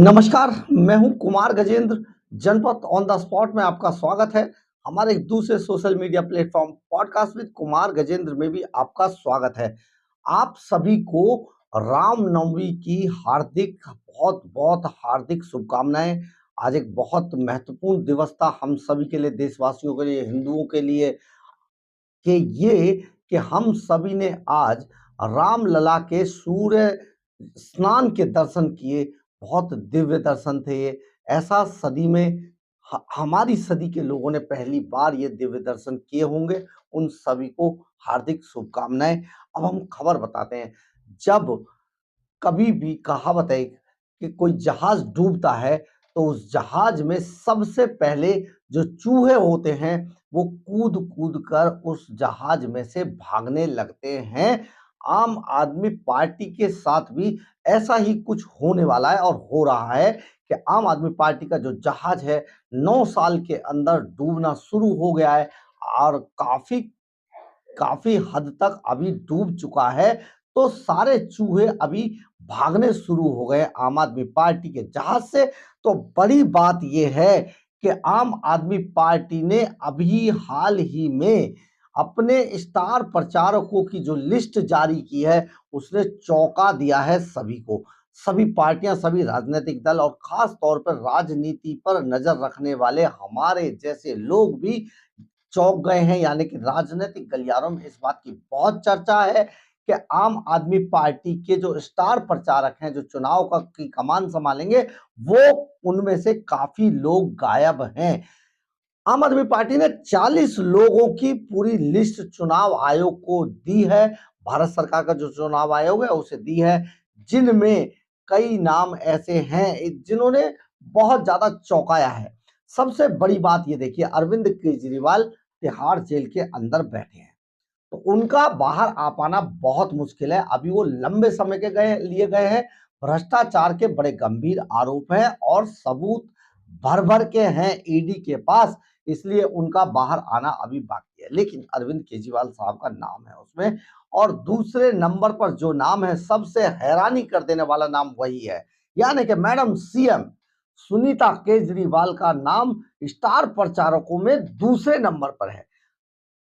नमस्कार, मैं हूँ कुमार गजेंद्र। जनपद ऑन द स्पॉट में आपका स्वागत है। हमारे एक दूसरे social media platform podcast with Kumar Gajendra में भी आपका स्वागत है। आप सभी को रामनवमी की बहुत-बहुत हार्दिक शुभकामनाएँ। आज एक बहुत महत्वपूर्ण दिवस था हम सभी के लिए, देशवासियों के लिए, हिंदुओं के लिए कि ये कि हम सभी ने आज रामलला के सूर्य स्नान के दर्शन किए। बहुत दिव्य दर्शन थे ये। ऐसा सदी में हमारी सदी के लोगों ने पहली बार ये दिव्य दर्शन किए होंगे। उन सभी को हार्दिक शुभकामनाएँ। अब हम खबर बताते हैं। जब कभी भी कहावत है कि कोई जहाज डूबता है तो उस जहाज में सबसे पहले जो चूहे होते हैं वो कूद-कूद कर उस जहाज में से भागने लगते हैं। आम आदमी पार्टी के साथ भी ऐसा ही कुछ होने वाला है और हो रहा है कि आम आदमी पार्टी का जो जहाज है 9 साल के अंदर डूबना शुरू हो गया है और काफ़ी काफ़ी हद तक अभी डूब चुका है। तो सारे चूहे अभी भागने शुरू हो गए आम आदमी पार्टी के जहाज से। तो बड़ी बात ये है कि आम आदमी पार्टी ने अभी हाल ही में अपने स्टार प्रचारकों की जो लिस्ट जारी की है, उसने चौंका दिया है सभी को। सभी पार्टियां, सभी राजनीतिक दल और खास तौर पर राजनीति पर नजर रखने वाले हमारे जैसे लोग भी चौंक गए हैं। यानी कि राजनीतिक गलियारों में इस बात की बहुत चर्चा है कि आम आदमी पार्टी के जो स्टार प्रचारक हैं, जो चुनाव की कमान संभालेंगे, वो उनमें से काफी लोग गायब हैं। आम आदमी पार्टी ने 40 लोगों की पूरी लिस्ट चुनाव आयोग को दी है। भारत सरकार का जो चुनाव आयोग है उसे दी है, जिनमें कई नाम ऐसे हैं जिन्होंने बहुत ज्यादा चौंकाया है। सबसे बड़ी बात ये देखिए, अरविंद केजरीवाल तिहाड़ जेल के अंदर बैठे हैं। तो उनका बाहर आ पाना बहुत मुश्किल है। अभी वो लंबे समय के लिए गए हैं। भ्रष्टाचार के बड़े गंभीर आरोप हैं और सबूत भर-भर के हैं ईडी के पास, इसलिए उनका बाहर आना अभी बाकी है। लेकिन अरविंद केजरीवाल साहब का नाम है उसमें। और दूसरे नंबर पर जो नाम है, सबसे हैरानी कर देने वाला नाम वही है। यानी कि मैडम सीएम सुनीता केजरीवाल का नाम स्टार प्रचारकों में दूसरे नंबर पर है।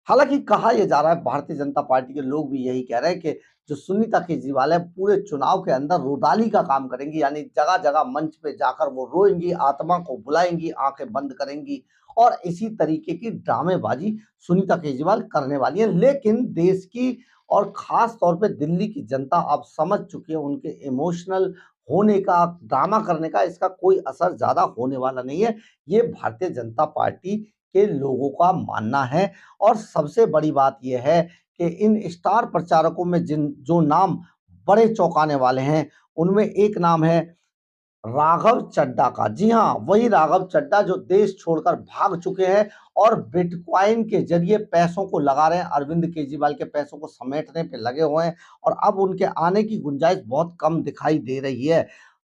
हालाँकि कहा ये जा रहा है, भारतीय जनता पार्टी के लोग भी यही कह रहे हैं कि जो सुनीता केजरीवाल है, पूरे चुनाव के अंदर रुदाली का काम करेंगी। यानी जगह-जगह मंच पे जाकर वो रोएँगी, आत्मा को बुलाएँगी, आँखें बंद करेंगी और इसी तरीके की ड्रामेबाज़ी सुनीता केजरीवाल करने वाली हैं। लेकिन देश की और ख़ास तौर पे दिल्ली की जनता अब समझ चुकी है उनके इमोशनल होने का, ड्रामा करने का इसका कोई असर ज़्यादा होने वाला नहीं है। ये भारतीय जनता पार्टी के लोगों का मानना है। और सबसे बड़ी बात ये है कि इन स्टार प्रचारकों में जिन जो नाम बड़े चौंकाने वाले हैं, उनमें एक नाम है राघव चड्ढा का। जी हाँ, वही राघव चड्ढा जो देश छोड़कर भाग चुके हैं और बिटकॉइन के ज़रिए पैसों को लगा रहे हैं, अरविंद केजरीवाल के पैसों को समेटने पे लगे हुए हैं और अब उनके आने की गुंजाइश बहुत कम दिखाई दे रही है।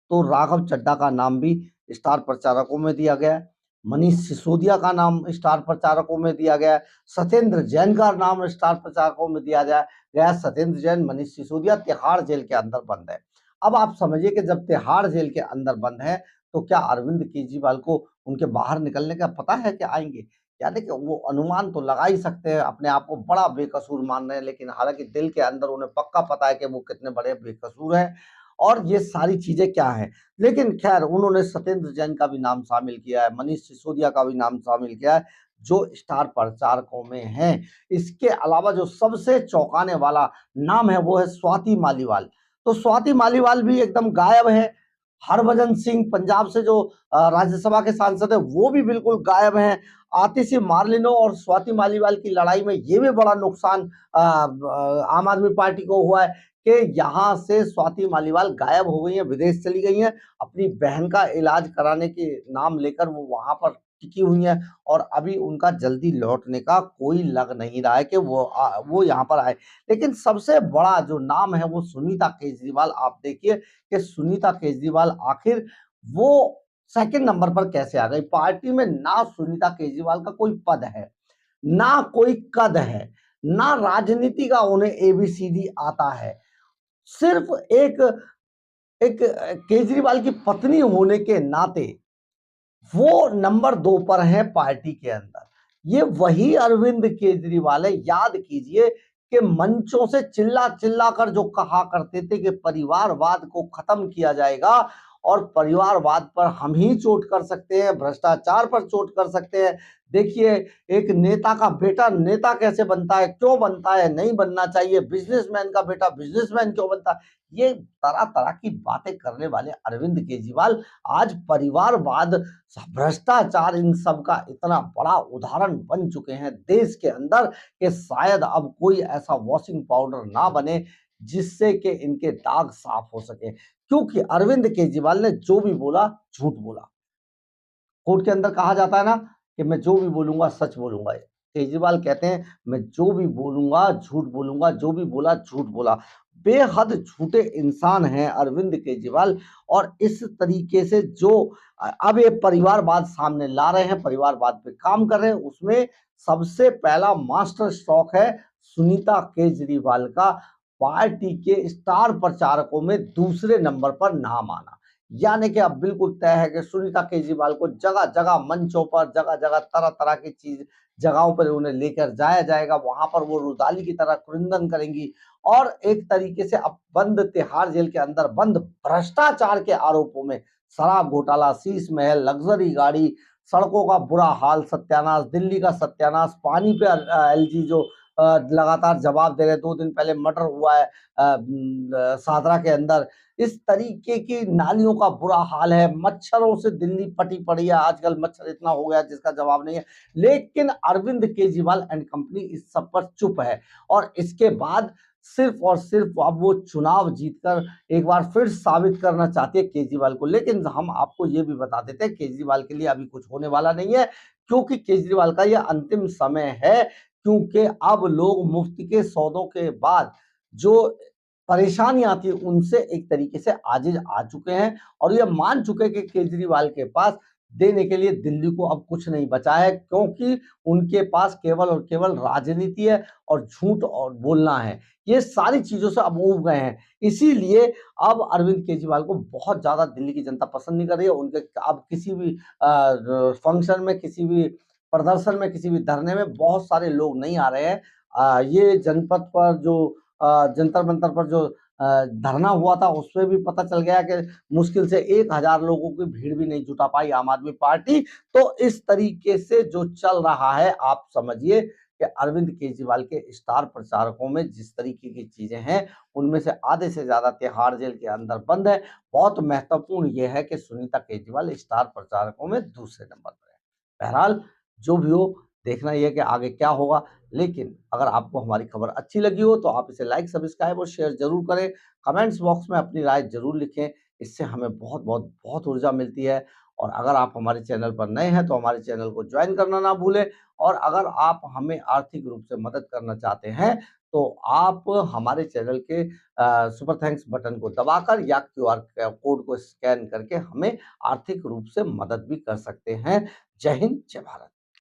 तो राघव चड्ढा का नाम भी स्टार प्रचारकों में दिया गया है। मनीष सिसोदिया का नाम स्टार प्रचारकों में दिया गया है। सत्येंद्र जैन का नाम स्टार प्रचारकों में दिया गया। सत्येंद्र जैन, मनीष सिसोदिया तिहाड़ जेल के अंदर बंद है। अब आप समझिए कि जब तिहाड़ जेल के अंदर बंद है, तो क्या अरविंद केजरीवाल को उनके बाहर निकलने का पता है कि आएँगे? यानी कि वो अनुमान तो लगा ही सकते हैं, अपने आप को बड़ा बेकसूर मान रहे हैं, लेकिन हालाँकि दिल के अंदर उन्हें पक्का पता है कि वो कितने बड़े बेकसूर हैं और ये सारी चीज़ें क्या हैं। लेकिन ख़ैर उन्होंने सत्येंद्र जैन का भी नाम शामिल किया है, मनीष सिसोदिया का भी नाम शामिल किया है, जो स्टार प्रचारकों में हैं। इसके अलावा जो सबसे चौंकाने वाला नाम है वो है स्वाति मालीवाल। तो स्वाति मालीवाल भी एकदम गायब है। हरभजन सिंह पंजाब से जो राज्यसभा के सांसद है वो भी बिल्कुल गायब हैं। आतिशी मार्लेनो और स्वाति मालीवाल की लड़ाई में ये भी बड़ा नुकसान आम आदमी पार्टी को हुआ है कि यहाँ से स्वाति मालीवाल गायब हो गई हैं, विदेश चली गई हैं। अपनी बहन का इलाज कराने के नाम लेकर वो वहाँ पर टिकी हुई हैं और अभी उनका जल्दी लौटने का कोई लग नहीं रहा है कि वो यहाँ पर आए। लेकिन सबसे बड़ा जो नाम है वो सुनीता केजरीवाल। आप देखिए कि सुनीता केजरीवाल आखिर वो सेकंड नंबर पर कैसे आ गई? पार्टी में ना सुनीता केजरीवाल का कोई पद है, ना कोई कद है, ना राजनीति का उन्हें एबीसीडी आता है। सिर्फ एक एक केजरीवाल की पत्नी होने के नाते वो नंबर 2 पर हैं पार्टी के अंदर। ये वही अरविंद केजरीवाल है, याद कीजिए कि मंचों से चिल्ला-चिल्ला कर जो कहा करते थे कि परिवारवाद को खत्म किया जाएगा और परिवारवाद पर हम ही चोट कर सकते हैं, भ्रष्टाचार पर चोट कर सकते हैं। देखिए, एक नेता का बेटा नेता कैसे बनता है, क्यों बनता है, नहीं बनना चाहिए, बिज़नेसमैन का बेटा बिज़नेसमैन क्यों बनता है। ये तरह-तरह की बातें करने वाले अरविंद केजरीवाल आज परिवारवाद, भ्रष्टाचार, इन सब का इतना बड़ा उदाहरण बन चुके हैं देश के अंदर कि शायद अब कोई ऐसा वॉशिंग पाउडर ना बने जिससे कि इनके दाग साफ हो सके, क्योंकि अरविंद केजरीवाल ने जो भी बोला झूठ बोला। कोर्ट के अंदर कहा जाता है ना कि मैं जो भी बोलूंगा सच बोलूंगा। केजरीवाल कहते हैं मैं जो भी बोलूंगा झूठ बोलूंगा, जो भी बोला झूठ बोला। बेहद झूठे इंसान हैं अरविंद केजरीवाल। और इस तरीके से जो अब ये परिवारवाद सामने ला रहे हैं, परिवारवाद पे काम कर रहे हैं, उसमें सबसे पहला मास्टर स्ट्रोक है सुनीता केजरीवाल का पार्टी के स्टार प्रचारकों में दूसरे नंबर पर नाम आना। यानी कि अब बिल्कुल तय है कि सुनीता केजरीवाल को जगह जगह मंचों पर, जगह जगह तरह तरह की चीज जगहों पर उन्हें लेकर जाया जाएगा। वहां पर वो रुदाली की तरह क्रंदन करेंगी और एक तरीके से अब बंद तिहाड़ जेल के अंदर बंद भ्रष्टाचार के आरोपों में, शराब घोटाला, शीश महल, लग्जरी गाड़ी, सड़कों का बुरा हाल, सत्यानाश, दिल्ली का सत्यानाश, पानी पे एलजी जो लगातार जवाब दे रहे, 2 दिन पहले मर्डर हुआ है सादरा के अंदर। इस तरीके की नालियों का बुरा हाल है, मच्छरों से दिल्ली फटी पड़ी है, आजकल मच्छर इतना हो गया जिसका जवाब नहीं है। लेकिन अरविंद केजरीवाल एंड कंपनी इस सब पर चुप है और इसके बाद सिर्फ और सिर्फ अब वो चुनाव जीतकर एक बार फिर साबित करना चाहती है केजरीवाल को। लेकिन हम आपको ये भी बता देते हैं केजरीवाल के लिए अभी कुछ होने वाला नहीं है, क्योंकि केजरीवाल का यह अंतिम समय है। क्योंकि अब लोग मुफ्त के सौदों के बाद जो परेशानियां थी उनसे एक तरीके से आजिज आ चुके हैं और ये मान चुके हैं कि केजरीवाल के पास देने के लिए दिल्ली को अब कुछ नहीं बचा है, क्योंकि उनके पास केवल और केवल राजनीति है और झूठ और बोलना है। ये सारी चीजों से अब ऊब गए हैं। इसीलिए अब अरविंद केजरीवाल को बहुत ज्यादा दिल्ली की जनता पसंद नहीं कर रही है। उनके अब किसी भी फंक्शन में, किसी भी प्रदर्शन में, किसी भी धरने में बहुत सारे लोग नहीं आ रहे हैं। ये जनपद पर जो जंतर मंतर पर जो धरना हुआ था उसमें भी पता चल गया कि मुश्किल से 1000 लोगों की भीड़ भी नहीं जुटा पाई आम आदमी पार्टी। तो इस तरीके से जो चल रहा है, आप समझिए कि अरविंद केजरीवाल के स्टार प्रचारकों में जिस तरीके की चीजें हैं उनमें से आधे से ज्यादा तिहाड़ जेल के अंदर बंद है। बहुत महत्वपूर्ण यह है कि सुनीता केजरीवाल स्टार प्रचारकों में दूसरे नंबर पर है। बहरहाल जो भी हो, देखना यह है कि आगे क्या होगा। लेकिन अगर आपको हमारी खबर अच्छी लगी हो तो आप इसे लाइक, सब्सक्राइब और शेयर जरूर करें। कमेंट्स बॉक्स में अपनी राय जरूर लिखें, इससे हमें बहुत बहुत बहुत ऊर्जा मिलती है। और अगर आप हमारे चैनल पर नए हैं तो हमारे चैनल को ज्वाइन करना ना भूलें। और अगर आप हमें आर्थिक रूप से मदद करना चाहते हैं तो आप हमारे चैनल के सुपर थैंक्स बटन को दबाकर या क्यूआर कोड को स्कैन करके हमें आर्थिक रूप से मदद भी कर सकते हैं। जय हिंद, जय भारत।